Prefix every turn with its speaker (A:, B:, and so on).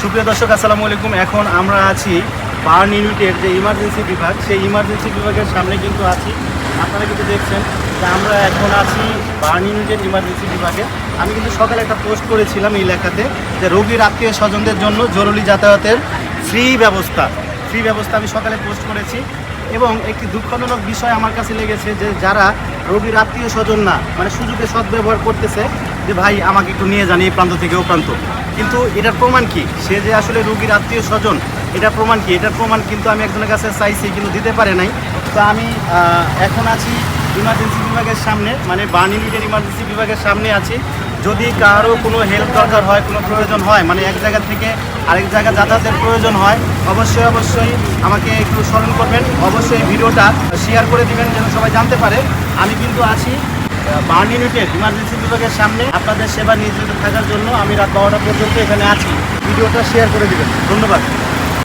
A: সুপ্রিয় দর্শক আসসালামু আলাইকুম। এখন আমরা আছি বার্ন ইউনিটের যে ইমার্জেন্সি বিভাগ, সেই ইমার্জেন্সি বিভাগের সামনে কিন্তু আছি। আপনারা কিন্তু দেখছেন যে আমরা এখন আছি বার্ন ইউনিটের ইমার্জেন্সি বিভাগে। আমি কিন্তু সকালে একটা পোস্ট করেছিলাম এই লেখাতে যে রোগীর আত্মীয় স্বজনদের জন্য জরুরি যাতায়াতের ফ্রি ব্যবস্থা আমি সকালে পোস্ট করেছি। এবং একটি দুঃখজনক বিষয় আমার কাছে লেগেছে যে যারা রোগীর আত্মীয় স্বজন না, মানে সুযোগে সদ্ব্যবহার করতেছে যে ভাই আমাকে একটু নিয়ে যান এই প্রান্ত থেকে ও প্রান্ত। কিন্তু এটার প্রমাণ কি সে যে আসলে রোগীর আত্মীয় স্বজন, এটার প্রমাণ কি? এটার প্রমাণ কিন্তু আমি একজনের কাছে চাইছি কিন্তু দিতে পারে নাই। তো আমি এখন আছি ইমার্জেন্সি বিভাগের সামনে, মানে বার্ন ইউনিটের ইমার্জেন্সি বিভাগের সামনে আছি। যদি কারো কোনো হেল্প দরকার হয়, কোনো প্রয়োজন হয়, মানে এক জায়গা থেকে আরেক জায়গা যাতায়াতের প্রয়োজন হয়, অবশ্যই আমাকে একটু স্মরণ করবেন। অবশ্যই ভিডিওটা শেয়ার করে দিবেন যেন সবাই জানতে পারে। আমি কিন্তু আছি বার্ন ইউনিটের ইমার্জেন্সি বিভাগের সামনে। আপনাদের সেবা নিয়োজিত থাকার জন্য আমি রাত 12টা পর্যন্ত এখানে আছি। ভিডিওটা শেয়ার করে দিবেন। ধন্যবাদ।